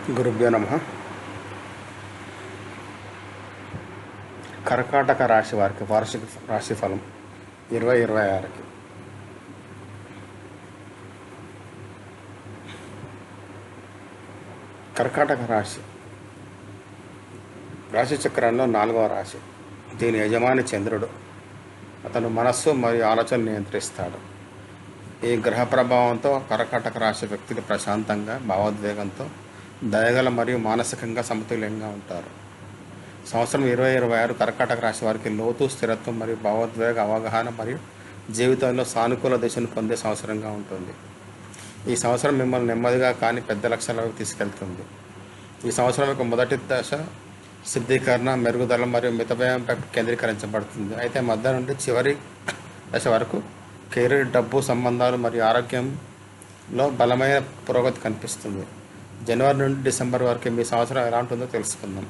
గురుభ్యో నమః. కర్కాటక రాశి వారికి వార్షిక రాశి ఫలం 2026కి. కర్కాటక రాశి రాశి చక్రంలో 4వ రాశి. దీని యజమాని చంద్రుడు. అతను మనస్సు మరియు ఆలోచనలు నియంత్రిస్తాడు. ఈ గ్రహ ప్రభావంతో కర్కాటక రాశి వ్యక్తులు ప్రశాంతంగా, భావోద్వేగంతో, దయగల మరియు మానసికంగా సమతుల్యంగా ఉంటారు. సంవత్సరం 2026 కర్కాటక రాశి వారికి లోతు, స్థిరత్వం మరియు భావోద్వేగ అవగాహన మరియు జీవితంలో సానుకూల దిశను పొందే సంవత్సరంగా ఉంటుంది. ఈ సంవత్సరం మిమ్మల్ని నెమ్మదిగా కానీ పెద్ద లక్ష్యాలకు తీసుకెళ్తుంది. ఈ సంవత్సరం యొక్క మొదటి దశ సిద్ధీకరణ, మెరుగుదల మరియు మితవ్యయంపై కేంద్రీకరించబడుతుంది. అయితే మధ్య నుండి చివరి దశ వరకు కెరీర్, డబ్బు, సంబంధాలు మరియు ఆరోగ్యంలో బలమైన పురోగతి కనిపిస్తుంది. జనవరి నుండి డిసెంబర్ వరకు మీ సంవత్సరం ఎలా ఉంటుందో తెలుసుకుందాం.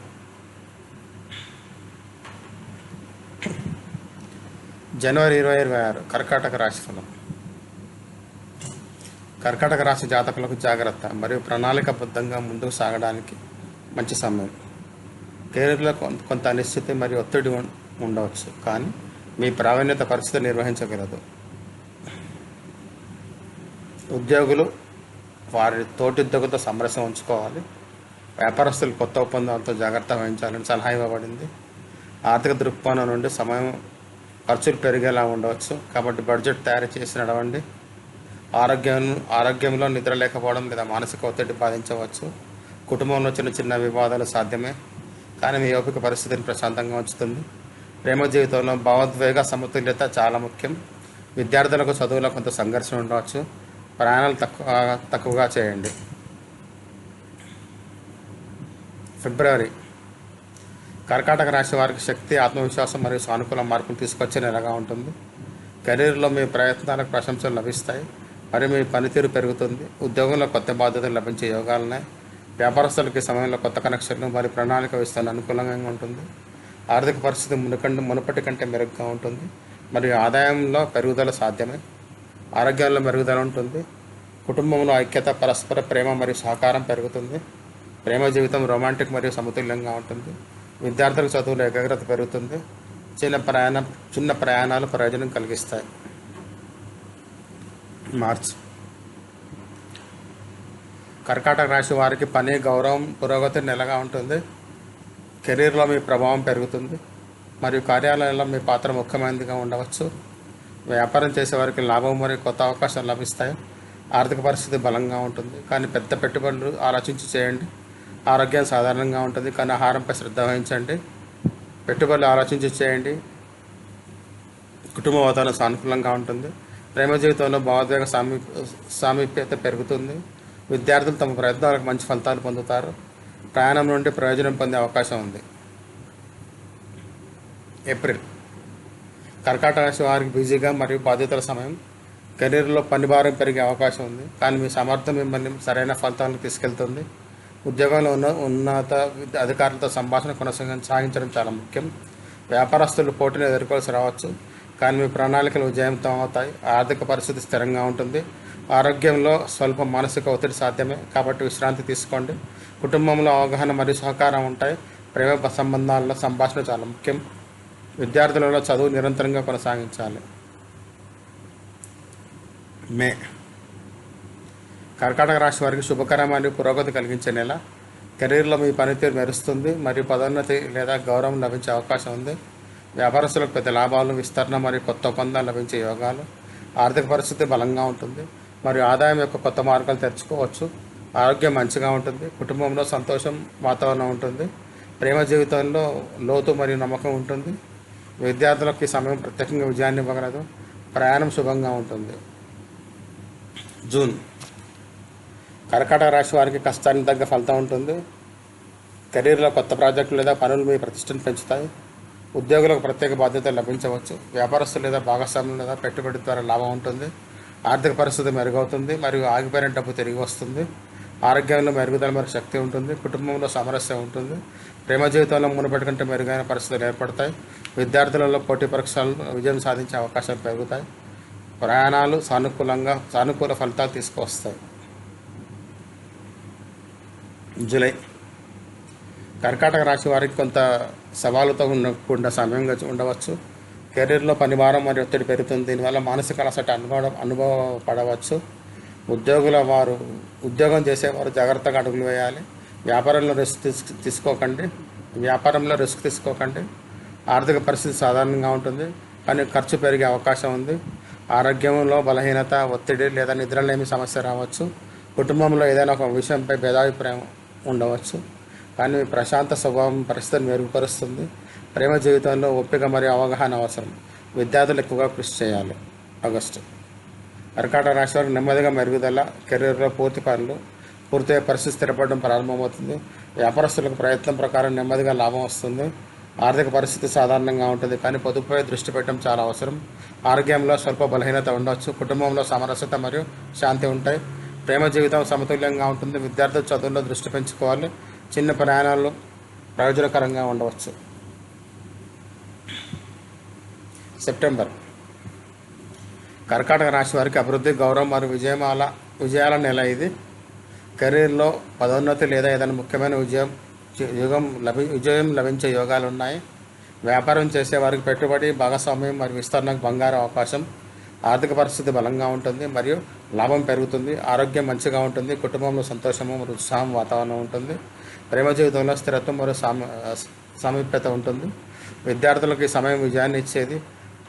జనవరి 2026 కర్కాటక రాశి ఫలం. కర్కాటక రాశి జాతకులకు జాగ్రత్త మరియు ప్రణాళికాబద్ధంగా ముందుకు సాగడానికి మంచి సమయం. కెరీర్లో కొంత అనిశ్చితి మరియు ఒత్తిడి ఉండవచ్చు, కానీ మీ ప్రావీణ్యత పరిస్థితి నిర్వహించగలదు. ఉద్యోగులు వారి తోటిద్యోగులతో సమరసం ఉంచుకోవాలి. వ్యాపారస్తులు కొత్త ఒప్పందాలతో జాగ్రత్త వహించాలని సలహా ఇవ్వబడింది. ఆర్థిక దృక్కోణం నుండి సమయం ఖర్చులు పెరిగేలా ఉండవచ్చు, కాబట్టి బడ్జెట్ తయారు చేసి నడవండి. ఆరోగ్యంలో నిద్ర లేకపోవడం లేదా మానసిక ఒత్తిడి బాధించవచ్చు. కుటుంబంలో చిన్న చిన్న వివాదాలు సాధ్యమే, కానీ మీ ఓపిక పరిస్థితిని ప్రశాంతంగా ఉంచుతుంది. ప్రేమ జీవితంలో భావోద్వేగ సమతుల్యత చాలా ముఖ్యం. విద్యార్థులకు చదువులో కొంత సంఘర్షణ ఉండవచ్చు. ప్రయాణాలు తక్కువగా చేయండి. ఫిబ్రవరి కర్కాటక రాశి వారికి శక్తి, ఆత్మవిశ్వాసం మరియు సానుకూల మార్పులు తీసుకొచ్చే నెలగా ఉంటుంది. కెరీర్లో మీ ప్రయత్నాలకు ప్రశంసలు లభిస్తాయి మరియు మీ పనితీరు పెరుగుతుంది. ఉద్యోగంలో కొత్త బాధ్యతలు లభించే యోగాలున్నాయి. వ్యాపారస్తులకి సమయంలో కొత్త కనెక్షన్లు మరియు ప్రణాళిక విస్తరణ అనుకూలంగా ఉంటుంది. ఆర్థిక పరిస్థితి మునుపటి కంటే మెరుగ్గా ఉంటుంది మరియు ఆదాయంలో పెరుగుదల సాధ్యమే. ఆరోగ్యంలో మెరుగుదల ఉంటుంది. కుటుంబంలో ఐక్యత, పరస్పర ప్రేమ మరియు సహకారం పెరుగుతుంది. ప్రేమ జీవితం రొమాంటిక్ మరియు సమతుల్యంగా ఉంటుంది. విద్యార్థులకు చదువులో ఏకాగ్రత పెరుగుతుంది. చిన్న ప్రయాణాలు ప్రయోజనం కలిగిస్తాయి. మార్చ్ కర్కాటక రాశి వారికి పని, గౌరవం, పురోగతి నెలగా ఉంటుంది. కెరీర్లో మీ ప్రభావం పెరుగుతుంది మరియు కార్యాలయంలో మీ పాత్ర ముఖ్యమైనదిగా ఉండవచ్చు. వ్యాపారం చేసే వారికి లాభం మరియు కొత్త అవకాశాలు లభిస్తాయి. ఆర్థిక పరిస్థితి బలంగా ఉంటుంది, కానీ పెద్ద పెట్టుబడులు ఆలోచించి చేయండి. ఆరోగ్యం సాధారణంగా ఉంటుంది, కానీ ఆహారంపై శ్రద్ధ వహించండి. పెట్టుబడులు ఆలోచించి చేయండి. కుటుంబ వాతావరణం సానుకూలంగా ఉంటుంది. ప్రేమ జీవితంలో భావోద్వేగ సామీప్యత పెరుగుతుంది. విద్యార్థులు తమ ప్రయత్నాలకు మంచి ఫలితాలు పొందుతారు. ప్రయాణం నుండి ప్రయోజనం పొందే అవకాశం ఉంది. ఏప్రిల్ కర్కాటక రాశి వారికి బిజీగా మరియు బాధ్యతల సమయం. కెరీర్లో పని భారం పెరిగే అవకాశం ఉంది, కానీ మీ సామర్థ్యం మిమ్మల్ని సరైన ఫలితాలను తీసుకెళ్తుంది. ఉద్యోగంలో ఉన్నత అధికారులతో సంభాషణ సాగించడం చాలా ముఖ్యం. వ్యాపారస్తులు పోటీని ఎదుర్కోవాల్సి రావచ్చు, కానీ మీ ప్రణాళికలు విజయవంతం అవుతాయి. ఆర్థిక పరిస్థితి స్థిరంగా ఉంటుంది. ఆరోగ్యంలో స్వల్ప మానసిక ఒత్తిడి సాధ్యమే, కాబట్టి విశ్రాంతి తీసుకోండి. కుటుంబంలో అవగాహన మరియు సహకారం ఉంటాయి. ప్రేమ సంబంధాల్లో సంభాషణ చాలా ముఖ్యం. విద్యార్థులలో చదువు నిరంతరంగా కొనసాగించాలి. మే కర్కాటక రాశి వారికి శుభకరమైన పురోగతి కలిగించే నెల. కెరీర్లో మీ పనితీరు మెరుస్తుంది మరియు పదోన్నతి లేదా గౌరవం లభించే అవకాశం ఉంది. వ్యాపారస్తులకు పెద్ద లాభాలు, విస్తరణ మరియు కొత్త ఒప్పందాలు లభించే యోగాలు. ఆర్థిక పరిస్థితి బలంగా ఉంటుంది మరియు ఆదాయం యొక్క కొత్త మార్గాలు తెరుచుకోవచ్చు. ఆరోగ్యం మంచిగా ఉంటుంది. కుటుంబంలో సంతోషం వాతావరణం ఉంటుంది. ప్రేమ జీవితంలో లోతు మరియు నమ్మకం ఉంటుంది. విద్యార్థులకు ఈ సమయం ప్రత్యేకంగా విజయాన్ని ఇవ్వగలదు. ప్రయాణం శుభంగా ఉంటుంది. జూన్ కర్కాటక రాశి వారికి కష్టానికి తగ్గ ఫలితం ఉంటుంది. కెరీర్లో కొత్త ప్రాజెక్టులు లేదా పనులు మీ ప్రతిష్టను పెంచుతాయి. ఉద్యోగులకు ప్రత్యేక బాధ్యతలు లభించవచ్చు. వ్యాపారస్తులు లేదా భాగస్వాములు లేదా పెట్టుబడి ద్వారా లాభం ఉంటుంది. ఆర్థిక పరిస్థితి మెరుగవుతుంది మరియు ఆగిపోయిన డబ్బు తిరిగి వస్తుంది. ఆరోగ్యంలో మెరుగుదల మరియు శక్తి ఉంటుంది. కుటుంబంలో సామరస్యం ఉంటుంది. ప్రేమ జీవితంలో మునుపటి కంటే మెరుగైన పరిస్థితులు ఏర్పడతాయి. విద్యార్థులలో పోటీ పరీక్షలు విజయం సాధించే అవకాశాలు పెరుగుతాయి. ప్రయాణాలు సానుకూల ఫలితాలు తీసుకువస్తాయి. జూలై. కర్కాటక రాశి వారికి కొంత సవాలుతో కూడిన సమయంగా ఉండవచ్చు. కెరీర్లో పనిభారం మరియు ఒత్తిడి పెరుగుతుంది. దీనివల్ల మానసిక అలసట అనుభవపడవచ్చు. ఉద్యోగం చేసేవారు జాగ్రత్తగా అడుగులు వేయాలి. వ్యాపారంలో రిస్క్ తీసుకోకండి. ఆర్థిక పరిస్థితి సాధారణంగా ఉంటుంది, కానీ ఖర్చు పెరిగే అవకాశం ఉంది. ఆరోగ్యంలో బలహీనత, ఒత్తిడి లేదా నిద్రలేమి సమస్య రావచ్చు. కుటుంబంలో ఏదైనా ఒక విషయంపై భేదాభిప్రాయం ఉండవచ్చు, కానీ మీ ప్రశాంత స్వభావం పరిస్థితిని మెరుగుపరుస్తుంది. ప్రేమ జీవితంలో ఓపిక మరియు అవగాహన అవసరం. విద్యార్థులు ఎక్కువగా కృషి చేయాలి. ఆగస్టు. కర్కాటక రాశి వారికి నెమ్మదిగా మెరుగుదల. కెరీర్లో పూర్తిగా పరిస్థితి స్థిరపడడం ప్రారంభమవుతుంది. వ్యాపారస్తులకు ప్రయత్నం ప్రకారం నెమ్మదిగా లాభం వస్తుంది. ఆర్థిక పరిస్థితి సాధారణంగా ఉంటుంది, కానీ పొదుపుపై దృష్టి పెట్టడం చాలా అవసరం. ఆరోగ్యంలో స్వల్ప బలహీనత ఉండవచ్చు. కుటుంబంలో సామరస్యత మరియు శాంతి ఉంటాయి. ప్రేమ జీవితం సమతుల్యంగా ఉంటుంది. విద్యార్థులు చదువుల్లో దృష్టి పెంచుకోవాలి. చిన్న ప్రయాణాలు ప్రయోజనకరంగా ఉండవచ్చు. సెప్టెంబర్. కర్కాటక రాశి వారికి అభివృద్ధి, గౌరవం మరియు విజయాల నెల ఇది. కెరీర్లో పదోన్నతి లేదా ఏదైనా ముఖ్యమైన విజయం లభించే యోగాలు ఉన్నాయి. వ్యాపారం చేసే వారికి పెట్టుబడి, భాగస్వామ్యం మరియు విస్తరణకు బంగారు అవకాశం. ఆర్థిక పరిస్థితి బలంగా ఉంటుంది మరియు లాభం పెరుగుతుంది. ఆరోగ్యం మంచిగా ఉంటుంది. కుటుంబంలో సంతోషము మరియు ఉత్సాహం వాతావరణం ఉంటుంది. ప్రేమ జీవితంలో స్థిరత్వం మరియు సామీప్యత ఉంటుంది. విద్యార్థులకు ఈ సమయం విజయాన్ని ఇచ్చేది.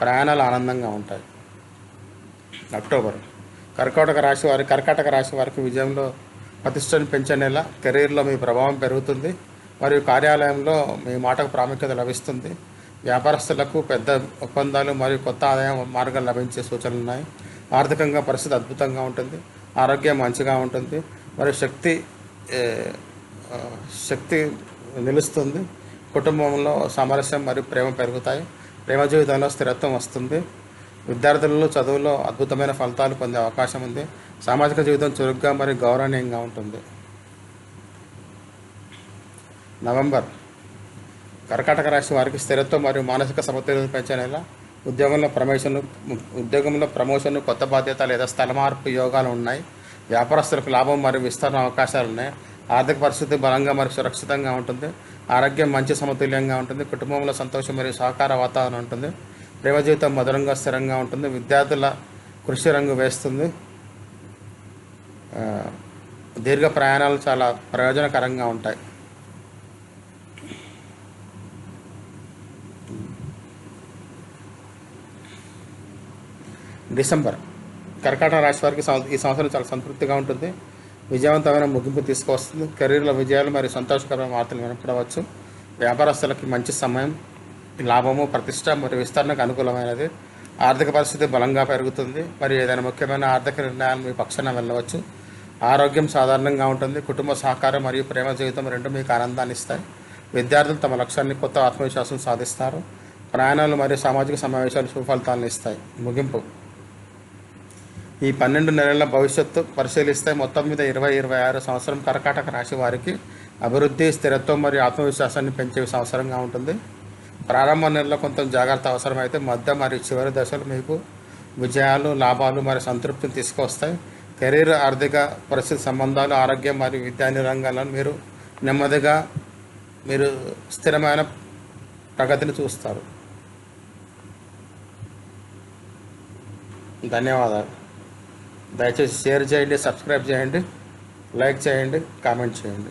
ప్రయాణాలు ఆనందంగా ఉంటాయి. అక్టోబర్. కర్కాటక రాశి వారికి విజయంలో ప్రతిష్టను పెంచే నెల. కెరీర్లో మీ ప్రభావం పెరుగుతుంది మరియు కార్యాలయంలో మీ మాటకు ప్రాముఖ్యత లభిస్తుంది. వ్యాపారస్తులకు పెద్ద ఒప్పందాలు మరియు కొత్త ఆదాయ మార్గాలు లభించే సూచనలు ఉన్నాయి. ఆర్థికంగా పరిస్థితి అద్భుతంగా ఉంటుంది. ఆరోగ్యం మంచిగా ఉంటుంది మరియు శక్తి నిలుస్తుంది. కుటుంబంలో సామరస్యం మరియు ప్రేమ పెరుగుతాయి. ప్రేమ జీవితంలో స్థిరత్వం వస్తుంది. విద్యార్థులలో చదువులో అద్భుతమైన ఫలితాలు పొందే అవకాశం ఉంది. సామాజిక జీవితం చురుగ్గా మరియు గౌరవనీయంగా ఉంటుంది. నవంబర్. కర్కాటక రాశి వారికి స్థిరత్వం మరియు మానసిక సమతుల్యతను పెంచే నెల. ఉద్యోగంలో ప్రమోషన్, కొత్త బాధ్యత లేదా స్థల మార్పు యోగాలు ఉన్నాయి. వ్యాపారస్తులకు లాభం మరియు విస్తరణ అవకాశాలు ఉన్నాయి. ఆర్థిక పరిస్థితి బలంగా మరియు సురక్షితంగా ఉంటుంది. ఆరోగ్యం మంచి సమతుల్యంగా ఉంటుంది. కుటుంబంలో సంతోషం మరియు సహకార వాతావరణం ఉంటుంది. ప్రేమ జీవితం మధురంగా స్థిరంగా ఉంటుంది. విద్యార్థుల కృషి రంగు వేస్తుంది. దీర్ఘ ప్రయాణాలు చాలా ప్రయోజనకరంగా ఉంటాయి. డిసెంబర్. కర్కాటక రాశి వారికి ఈ సంవత్సరం చాలా సంతృప్తిగా ఉంటుంది. విజయవంతమైన ముగింపు తీసుకువస్తుంది. కెరీర్లో విజయాలు మరియు సంతోషకరమైన వార్తలు వినపడవచ్చు. వ్యాపారస్తులకి మంచి సమయం. లాభము, ప్రతిష్ట మరియు విస్తరణకు అనుకూలమైనది. ఆర్థిక పరిస్థితి బలంగా పెరుగుతుంది మరియు ఏదైనా ముఖ్యమైన ఆర్థిక నిర్ణయాలు మీ పక్షాన వెళ్ళవచ్చు. ఆరోగ్యం సాధారణంగా ఉంటుంది. కుటుంబ సహకారం మరియు ప్రేమ జీవితం రెండు మీకు ఆనందాన్ని ఇస్తాయి. విద్యార్థులు తమ లక్ష్యాన్ని కొత్త ఆత్మవిశ్వాసం సాధిస్తారు. ప్రయాణాలు మరియు సామాజిక సమావేశాలు సుఫలితాలను ఇస్తాయి. ముగింపు. ఈ 12 నెలల భవిష్యత్తు పరిశీలిస్తే మొత్తం మీద 2026 సంవత్సరం కర్కాటక రాశి వారికి అభివృద్ధి, స్థిరత్వం మరియు ఆత్మవిశ్వాసాన్ని పెంచే సంవత్సరంగా ఉంటుంది. ప్రారంభ నెలలో కొంత జాగ్రత్త అవసరమైతే మధ్య మరియు చివరి దశలు మీకు విజయాలు, లాభాలు మరియు సంతృప్తిని తీసుకొస్తాయి. కెరీర్, ఆర్థిక పరిస్థితి, సంబంధాలు, ఆరోగ్యం మరియు విద్యా రంగాల్లో మీరు స్థిరమైన ప్రగతిని చూస్తారు. ధన్యవాదాలు. దయచేసి షేర్ చేయండి, సబ్స్క్రైబ్ చేయండి, లైక్ చేయండి, కామెంట్ చేయండి.